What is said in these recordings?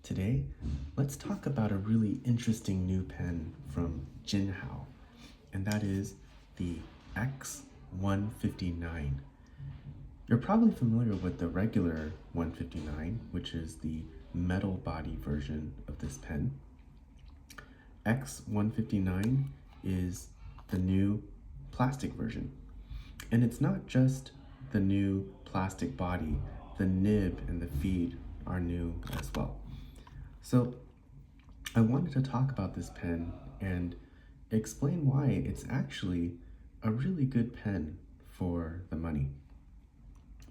Today, let's talk about a really interesting new pen from Jinhao, and that is the X159. You're probably familiar with the regular 159, which is the metal body version of this pen. X159 is the new plastic version. And it's not just the new plastic body, the nib and the feed are new as well. So I wanted to talk about this pen and explain why it's actually a really good pen for the money.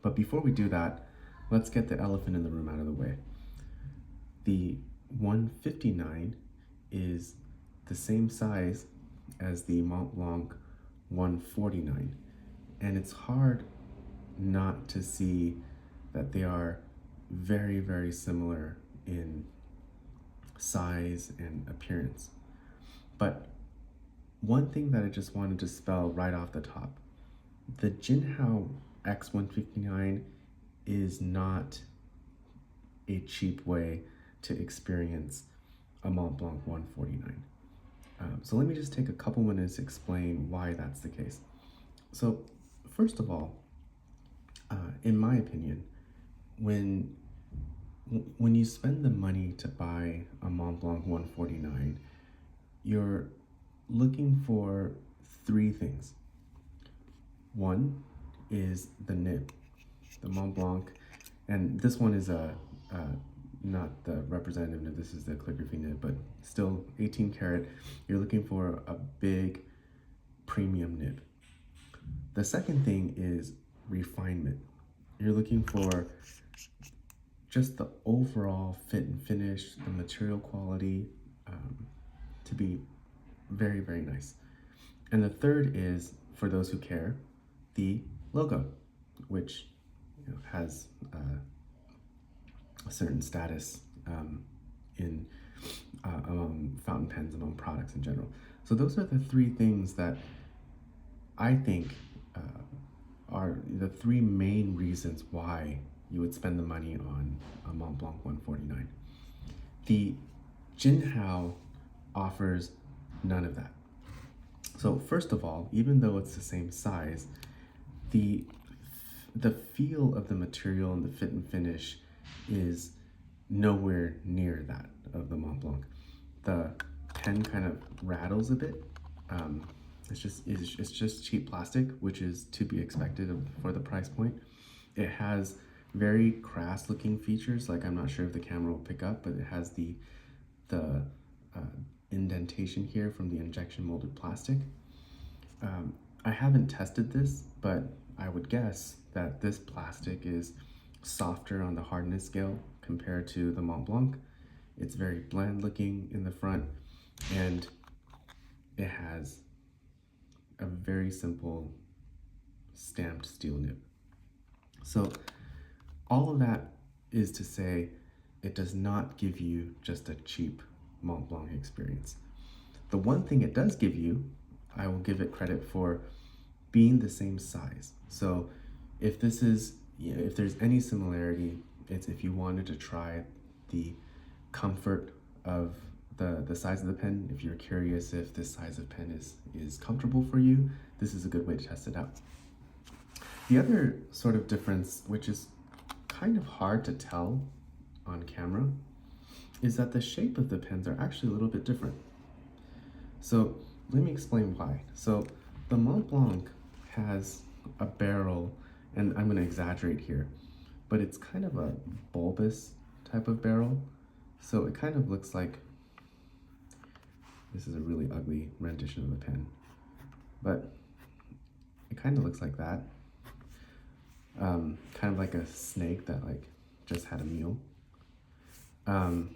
But before we do that, let's get the elephant in the room out of the way. The 159 is the same size as the Montblanc 149, and it's hard not to see that they are very, very similar in size and appearance. But one thing that I just wanted to spell right off the top, the Jinhao X159 is not a cheap way to experience a Montblanc 149. So let me just take a couple minutes to explain why that's the case. So first of all, in my opinion, when you spend the money to buy a Montblanc 149, you're looking for three things. One is the nib, the Montblanc, and this one is not the representative nib, this is the calligraphy nib, but still 18 karat. You're looking for a big premium nib. The second thing is refinement. You're looking for just the overall fit and finish, the material quality to be very, very nice. And the third is, for those who care, the logo, which has a certain status among fountain pens, among products in general. So those are the three things that I think are the three main reasons why you would spend the money on a Montblanc 149. The Jinhao offers none of that. So first of all, even though it's the same size, the feel of the material and the fit and finish is nowhere near that of the Montblanc. The pen kind of rattles a bit. It's just cheap plastic, which is to be expected for the price point. It has very crass looking features, like I'm not sure if the camera will pick up, but it has the indentation here from the injection molded plastic. I haven't tested this, but I would guess that this plastic is softer on the hardness scale compared to the Montblanc. It's very bland looking in the front, and it has a very simple stamped steel nib. So all of that is to say it does not give you just a cheap Montblanc experience. The one thing it does give you, I will give it credit for being the same size. So if this is, if there's any similarity, it's if you wanted to try the comfort of the size of the pen. If you're curious if this size of pen is comfortable for you, this is a good way to test it out. The other sort of difference, which is kind of hard to tell on camera, is that the shape of the pens are actually a little bit different. So let me explain why. So the Montblanc has a barrel, and I'm going to exaggerate here, but it's kind of a bulbous type of barrel. So it kind of looks like, this is a really ugly rendition of the pen, but it kind of looks like that. Kind of like a snake that just had a meal. And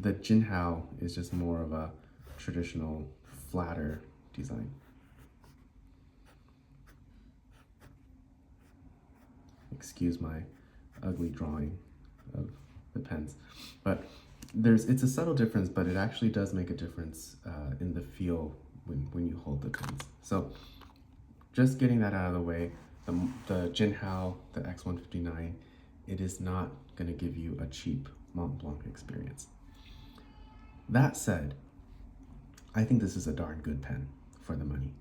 the Jinhao is just more of a traditional flatter design. Excuse my ugly drawing of the pens, but it's a subtle difference, but it actually does make a difference in the feel when you hold the pens. So just getting that out of the way, the Jinhao, the X159, it is not going to give you a cheap Montblanc experience. That said, I think this is a darn good pen for the money.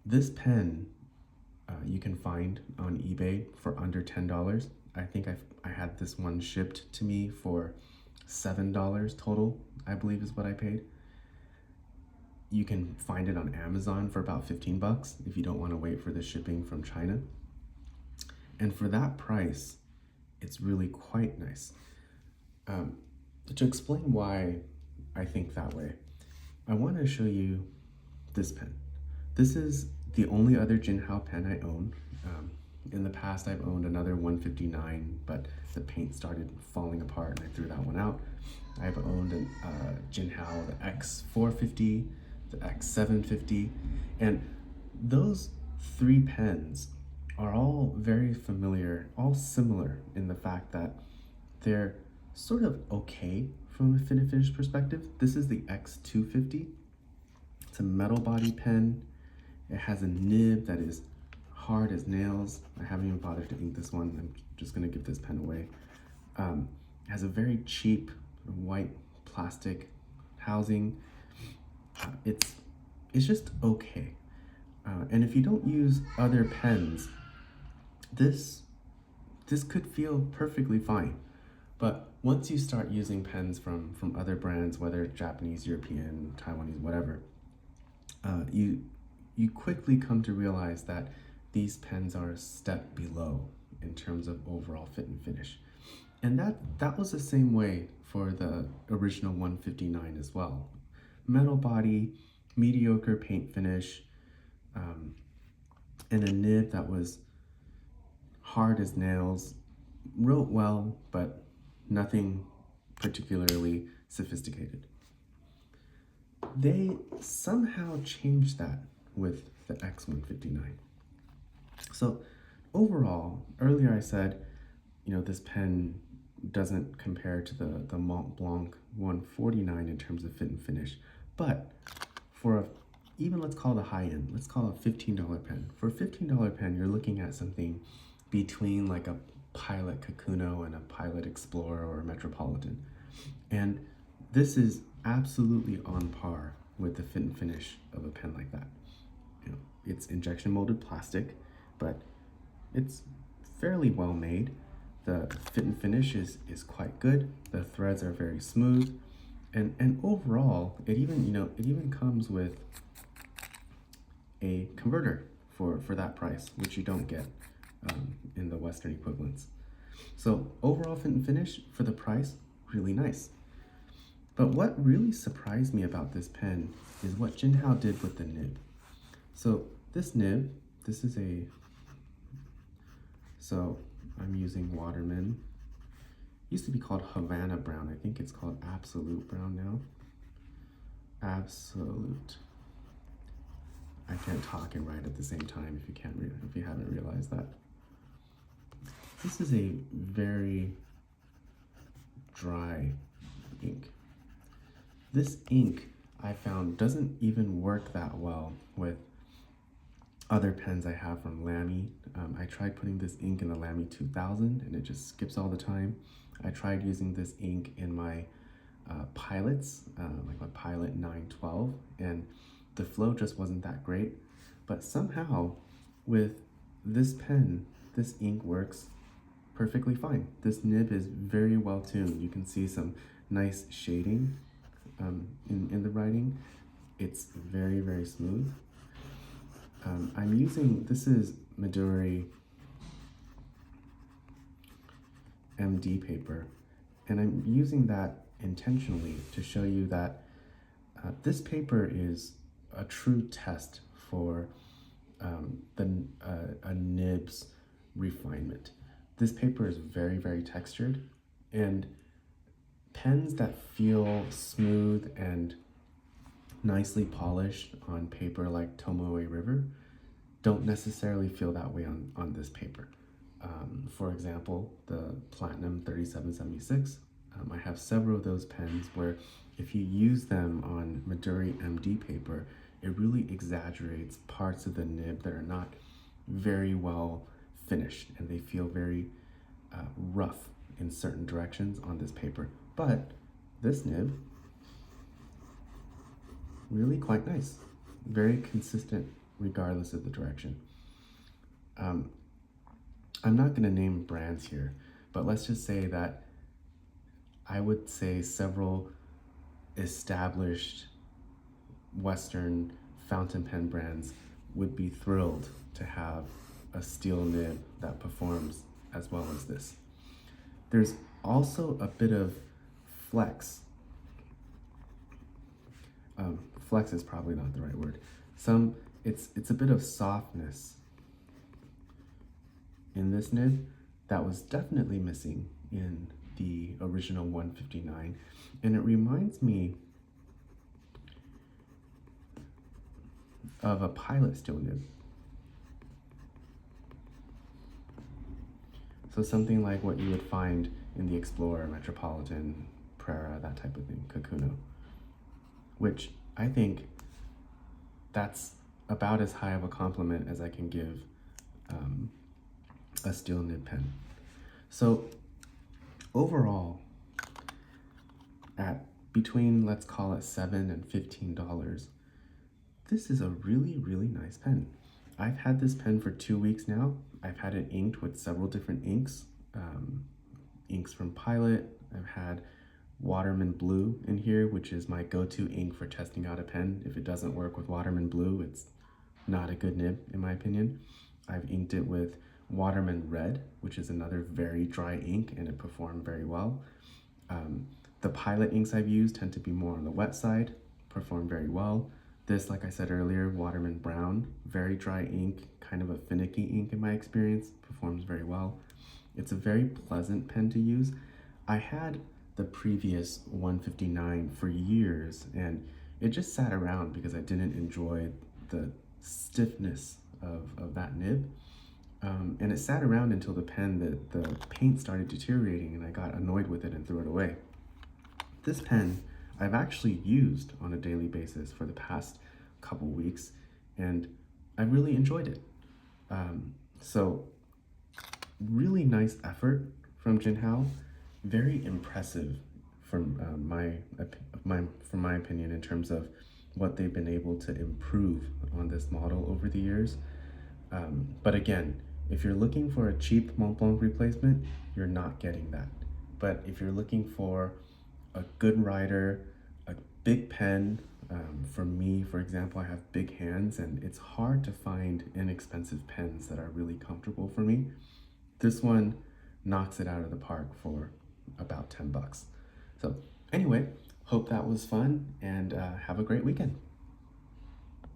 This pen you can find on eBay for under $10. I think I had this one shipped to me for $7 total, I believe is what I paid. You can find it on Amazon for about 15 bucks if you don't want to wait for the shipping from China. And for that price, it's really quite nice. To explain why I think that way, I want to show you this pen. This is the only other Jinhao pen I own. In the past, I've owned another 159, but the paint started falling apart and I threw that one out. I've owned a Jinhao, the X450, the X750, and those three pens are all very familiar, all similar in the fact that they're sort of okay from a fit and finish perspective. This is the X250. It's a metal body pen. It has a nib that is hard as nails. I haven't even bothered to ink this one. I'm just gonna give this pen away. It has a very cheap white plastic housing. It's just okay. And if you don't use other pens, this could feel perfectly fine. But once you start using pens from other brands, whether Japanese, European, Taiwanese, whatever, you quickly come to realize that these pens are a step below in terms of overall fit and finish. And that was the same way for the original 159 as well. Metal body, mediocre paint finish, and a nib that was hard as nails, wrote well, but nothing particularly sophisticated. They somehow changed that with the X159. So overall, earlier I said, this pen doesn't compare to the Montblanc 149 in terms of fit and finish, but for even let's call it a high end, let's call it a $15 pen. For a $15 pen, you're looking at something between like a Pilot Kakuno and a Pilot Explorer or a Metropolitan. And this is absolutely on par with the fit and finish of a pen like that. It's injection molded plastic, but it's fairly well made. The fit and finish is quite good. The threads are very smooth, and overall, it even comes with a converter for that price, which you don't get in the Western equivalents. So overall fit and finish for the price, really nice. But what really surprised me about this pen is what Jinhao did with the nib. So this nib, so I'm using Waterman. Used to be called Havana Brown. I think it's called Absolute Brown now. Absolute. I can't talk and write at the same time if you haven't realized that. This is a very dry ink. This ink I found doesn't even work that well with other pens I have from Lamy. I tried putting this ink in the Lamy 2000 and it just skips all the time. I tried using this ink in my pilots, like my Pilot 912, and the flow just wasn't that great. But somehow with this pen, this ink works perfectly fine. This nib is very well tuned. You can see some nice shading in the writing. It's very, very smooth. I'm using, this is Midori MD paper, and I'm using that intentionally to show you that this paper is a true test for a nib's refinement. This paper is very, very textured, and pens that feel smooth and nicely polished on paper like Tomoe River don't necessarily feel that way on this paper. For example, the Platinum 3776, I have several of those pens where if you use them on Midori MD paper, it really exaggerates parts of the nib that are not very well finished, and they feel very rough in certain directions on this paper. But this nib, really quite nice. Very consistent regardless of the direction. I'm not going to name brands here, but let's just say that I would say several established Western fountain pen brands would be thrilled to have a steel nib that performs as well as this. There's also a bit of flex. Flex is probably not the right word. It's a bit of softness in this nib that was definitely missing in the original 159, and it reminds me of a Pilot steel nib. So something like what you would find in the Explorer, Metropolitan, Prera, that type of thing, Kakuno, which I think that's about as high of a compliment as I can give a steel nib pen. So overall, at between, let's call it $7 and $15, this is a really, really nice pen. I've had this pen for 2 weeks now. I've had it inked with several different inks. Inks from Pilot. I've had Waterman Blue in here, which is my go-to ink for testing out a pen. If it doesn't work with Waterman Blue, it's not a good nib, in my opinion. I've inked it with Waterman Red, which is another very dry ink, and it performed very well. The Pilot inks I've used tend to be more on the wet side, perform very well. This, like I said earlier, Waterman Brown, very dry ink, kind of a finicky ink in my experience, performs very well. It's a very pleasant pen to use. I had the previous 159 for years, and it just sat around because I didn't enjoy the stiffness of that nib. And it sat around until the paint started deteriorating, and I got annoyed with it and threw it away. This pen I've actually used on a daily basis for the past couple weeks, and I really enjoyed it. So really nice effort from Jinhao. Very impressive from my opinion in terms of what they've been able to improve on this model over the years. But again, if you're looking for a cheap Montblanc replacement, you're not getting that. But if you're looking for a good writer, a big pen, for me, for example, I have big hands, and it's hard to find inexpensive pens that are really comfortable for me. This one knocks it out of the park for about $10. So anyway, hope that was fun, and have a great weekend.